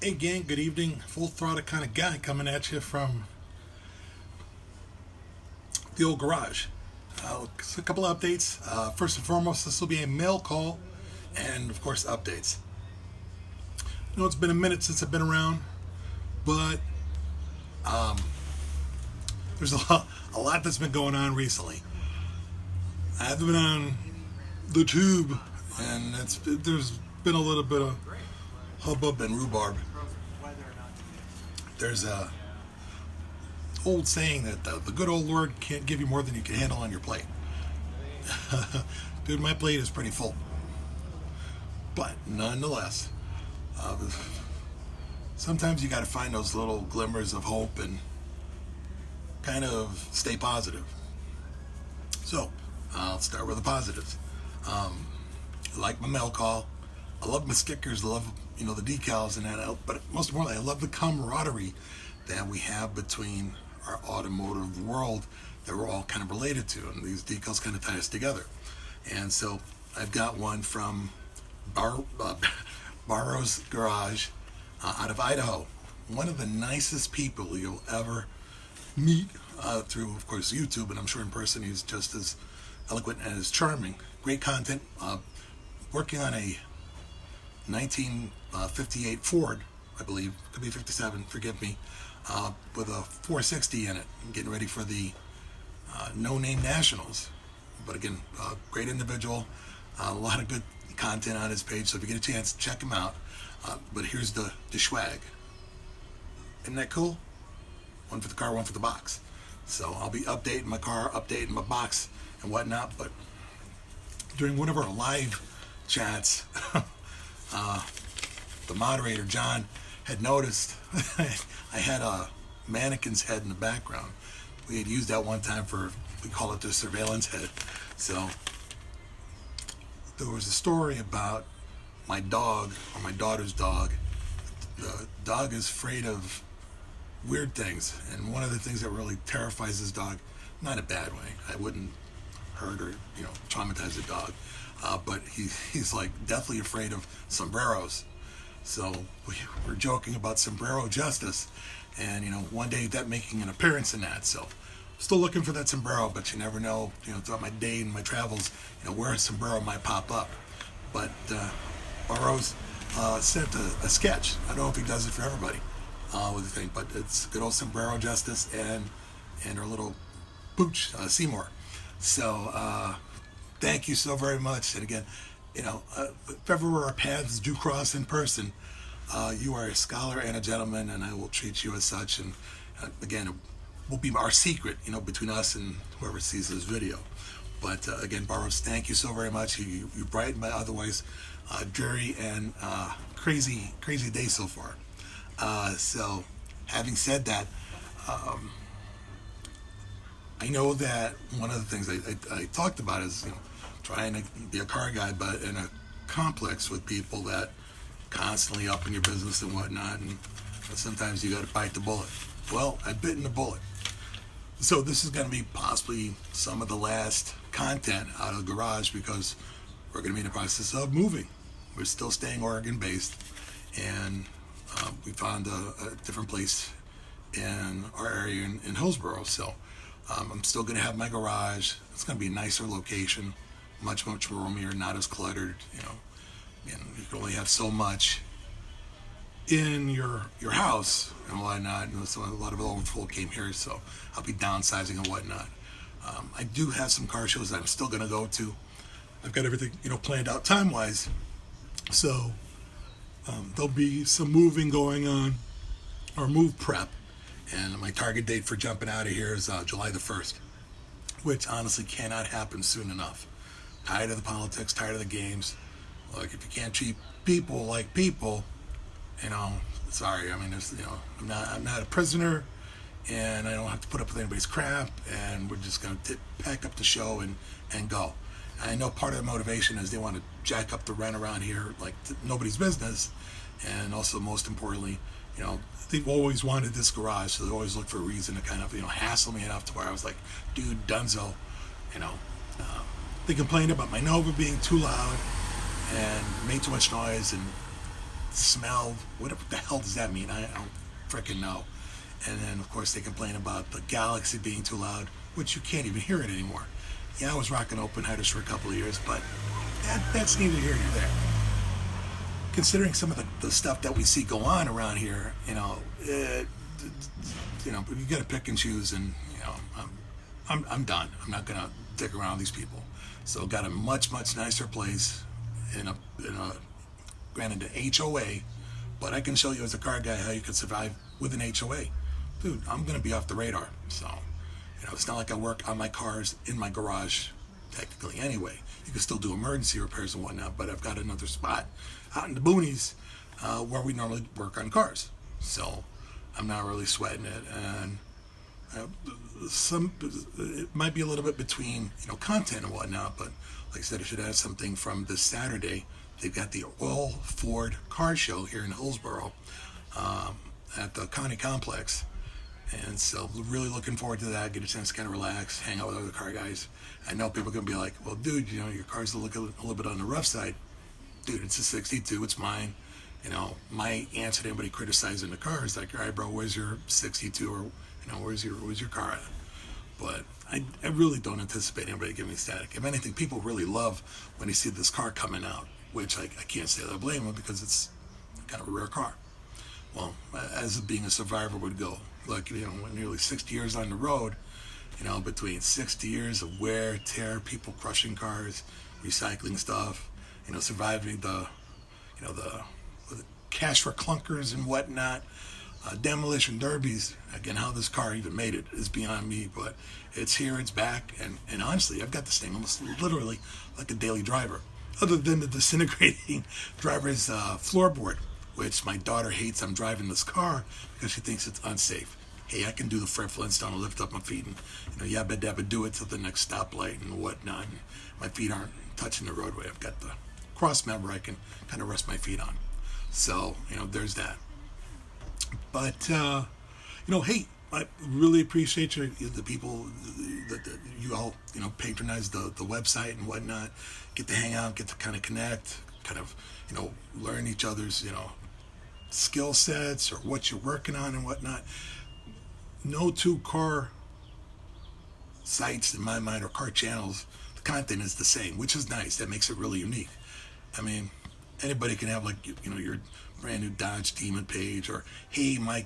Hey gang, good evening. Full throttle kind of guy coming at you from the old garage. So a couple of updates. First and foremost, this will be a mail call and, of course, updates. I know it's been a minute since I've been around, but there's a lot that's been going on recently. I've been on the tube, and there's been a little bit of hubbub and rhubarb. There's a old saying that the good old Lord can't give you more than you can handle on your plate. Dude, my plate is pretty full. But nonetheless, sometimes you got to find those little glimmers of hope and kind of stay positive. So, I'll start with the positives. I like my mail call. I love my stickers. I love, the decals and that. But most importantly, I love the camaraderie that we have between our automotive world that we're all kind of related to. And these decals kind of tie us together. And so I've got one from BareRose Garage out of Idaho. One of the nicest people you'll ever meet through, of course, YouTube, and I'm sure in person he's just as eloquent and as charming. Great content. Working on a 1958 Ford, I believe, could be 57, forgive me, with a 460 in it, getting ready for the No Name Nationals. But again, great individual, a lot of good content on his page, so if you get a chance, check him out. But here's the swag. Isn't that cool? One for the car, one for the box. So I'll be updating my car, updating my box and whatnot. But during one of our live chats, the moderator, John, had noticed I had a mannequin's head in the background. We had used that one time we call it the surveillance head. So there was a story about my dog, or my daughter's dog. The dog is afraid of weird things, and one of the things that really terrifies this dog, not in a bad way, I wouldn't hurt or traumatize the dog, but he's like deathly afraid of sombreros. So we're joking about sombrero justice, and one day that making an appearance in that. So still looking for that sombrero, but you never know, throughout my day and my travels, where a sombrero might pop up. But BareRose sent a sketch. I don't know if he does it for everybody with the thing, but it's good old sombrero justice and our little pooch, Seymour. So thank you so very much. And again, if ever our paths do cross in person, you are a scholar and a gentleman, and I will treat you as such. And again, it will be our secret, between us and whoever sees this video. But again, BareRose, thank you so very much. You brightened my otherwise dreary and crazy day so far. So, having said that, I know that one of the things I talked about is trying to be a car guy, but in a complex with people that constantly up in your business and whatnot, and sometimes you got to bite the bullet. Well, I've bitten the bullet. So this is going to be possibly some of the last content out of the garage, because we're going to be in the process of moving. We're still staying Oregon based, and we found a different place in our area in Hillsboro. So I'm still going to have my garage. It's going to be a nicer location, much roomier, not as cluttered. You can only have so much in your house and whatnot. So a lot of overflow came here, so I'll be downsizing and whatnot. I do have some car shows that I'm still going to go to. I've got everything planned out time wise, so there'll be some moving going on, or move prep, and my target date for jumping out of here is July the 1st, which honestly cannot happen soon enough. Tired of the politics, tired of the games. Like, if you can't treat people like people, sorry. I mean, there's, I'm not a prisoner, and I don't have to put up with anybody's crap, and we're just going to pack up the show and go. I know part of the motivation is they want to jack up the rent around here like nobody's business, and also, most importantly, they've always wanted this garage, so they always look for a reason to kind of hassle me enough to where I was like, dude, dunzo. They complained about my Nova being too loud and made too much noise, and smell. What the hell does that mean? I don't freaking know. And then, of course, they complain about the Galaxy being too loud, which you can't even hear it anymore. Yeah, I was rocking open headers for a couple of years, but that's neither here nor there. Considering some of the stuff that we see go on around here, you know, you got to pick and choose, and you know, I'm done. I'm not gonna dick around these people. So got a much nicer place in a granted an HOA, but I can show you as a car guy how you could survive with an HOA. Dude, I'm gonna be off the radar. So, you know, it's not like I work on my cars in my garage technically anyway. You can still do emergency repairs and whatnot, but I've got another spot out in the boonies where we normally work on cars. So I'm not really sweating it, and it might be a little bit between, you know, content and whatnot, but like I said, I should add something from this Saturday. They've got the All Ford Car Show here in Hillsborough at the County Complex, and so really looking forward to that. Get a chance to kind of relax, hang out with other car guys. I know people are gonna be like, well, dude, you know, your car's a little bit on the rough side. Dude, it's a 62, it's mine. You know, my answer to anybody criticizing the car is like, all right, bro, where's your 62, or you know, where's your car at? But I really don't anticipate anybody giving me static. If anything, people really love when they see this car coming out, which I can't say that I blame them, because it's kind of a rare car. Well, as being a survivor would go, like, you know, nearly 60 years on the road, you know, between 60 years of wear, tear, people crushing cars, recycling stuff, you know, surviving the cash for clunkers and whatnot, demolition derbies. Again, how this car even made it is beyond me, but it's here, it's back, and honestly, I've got this thing almost literally like a daily driver, other than the disintegrating driver's floorboard, which my daughter hates. I'm driving this car because she thinks it's unsafe. Hey, I can do the Fred Flintstone and lift up my feet and, you know, yabba dabba do it to the next stoplight and whatnot. And my feet aren't touching the roadway. I've got the cross member I can kind of rest my feet on. So, you know, there's that. But, you know, hey, I really appreciate the people that you all, you know, patronize the website and whatnot. Get to hang out, get to kind of connect, kind of, you know, learn each other's, you know, skill sets or what you're working on and whatnot. No two car sites in my mind, or car channels, the content is the same, which is nice. That makes it really unique. I mean, anybody can have, like, you know, your brand new Dodge Demon page, or hey, my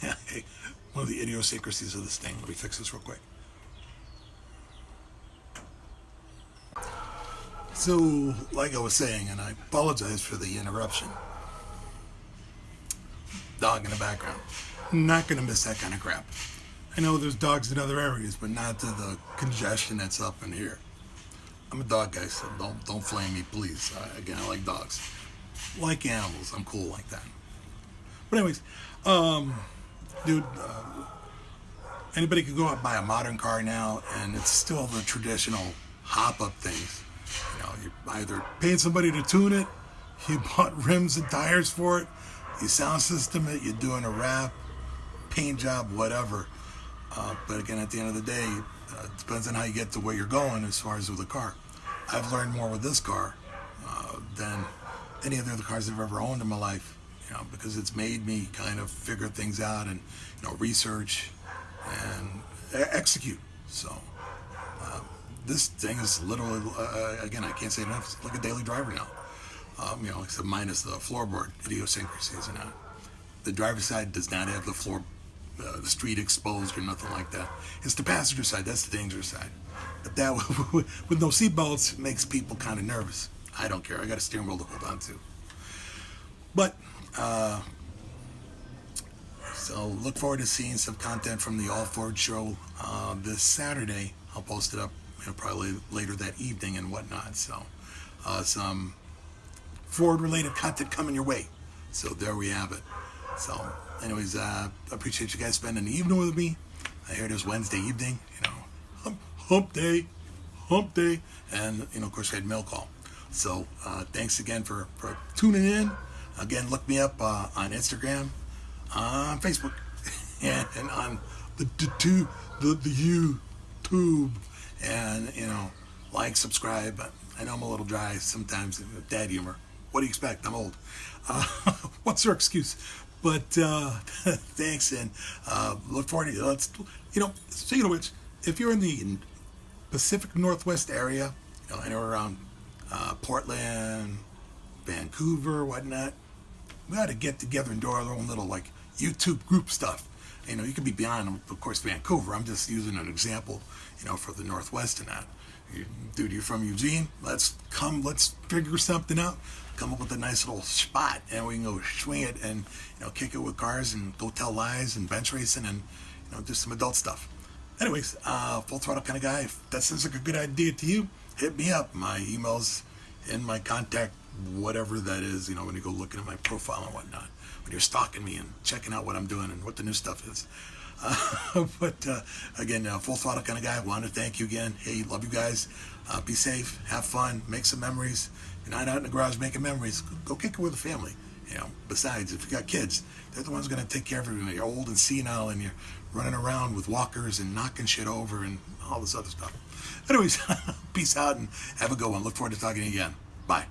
hey, one of the idiosyncrasies of this thing. Let me fix this real quick. So, like I was saying, and I apologize for the interruption. Dog in the background. Not gonna miss that kind of crap. I know there's dogs in other areas, but not to the congestion that's up in here. I'm a dog guy, so don't flame me, please. Again, I like dogs. Like animals, I'm cool like that. But anyways, dude, anybody could go out and buy a modern car now, and it's still the traditional hop-up things. You know, you either paid somebody to tune it, you bought rims and tires for it, you sound system it, you're doing a wrap, paint job, whatever. But again, at the end of the day, it depends on how you get to where you're going as far as with the car. I've learned more with this car than any of the other cars I've ever owned in my life, you know, because it's made me kind of figure things out and, you know, research and execute. So this thing is literally, again, I can't say enough, it's like a daily driver now. You know, except minus the floorboard idiosyncrasies and that. The driver's side does not have the floor, the street exposed or nothing like that. It's the passenger side, that's the dangerous side. But that, with no seatbelts, makes people kind of nervous. I don't care, I got a steering wheel to hold on to. But, so look forward to seeing some content from the All Ford show this Saturday. I'll post it up, you know, probably later that evening and whatnot. So, some Ford-related content coming your way. So there we have it. So, anyways, I appreciate you guys spending the evening with me. I heard it was Wednesday evening, you know, hump day, and, you know, of course, we had mail call. So, thanks again for tuning in. Again, look me up on Instagram, on Facebook, and on the YouTube, and, you know, like, subscribe. I know I'm a little dry sometimes, dad humor. What do you expect? I'm old. Uh, what's your excuse? But thanks, and look forward to let's. Speaking of which, if you're in the Pacific Northwest area, anywhere around Portland, Vancouver, whatnot, we ought to get together and do our own little like YouTube group stuff. You could be beyond, of course, Vancouver. I'm just using an example, for the Northwest and that. Dude, you're from Eugene. Let's figure something out. Come up with a nice little spot, and we can go swing it and kick it with cars and go tell lies and bench racing and do some adult stuff. Anyways, full throttle kind of guy. If that sounds like a good idea to you, hit me up. My email's in my contact, whatever that is. When you go looking at my profile and whatnot, when you're stalking me and checking out what I'm doing and what the new stuff is. But again, full throttle kind of guy. Want to thank you again. Hey, love you guys. Be safe, have fun, make some memories. You're not out in the garage making memories. Go kick it with the family. Besides, if you got kids, they're the ones going to take care of you. You're old and senile, and you're running around with walkers and knocking shit over and all this other stuff. Anyways, peace out and have a good one. Look forward to talking to you again. Bye.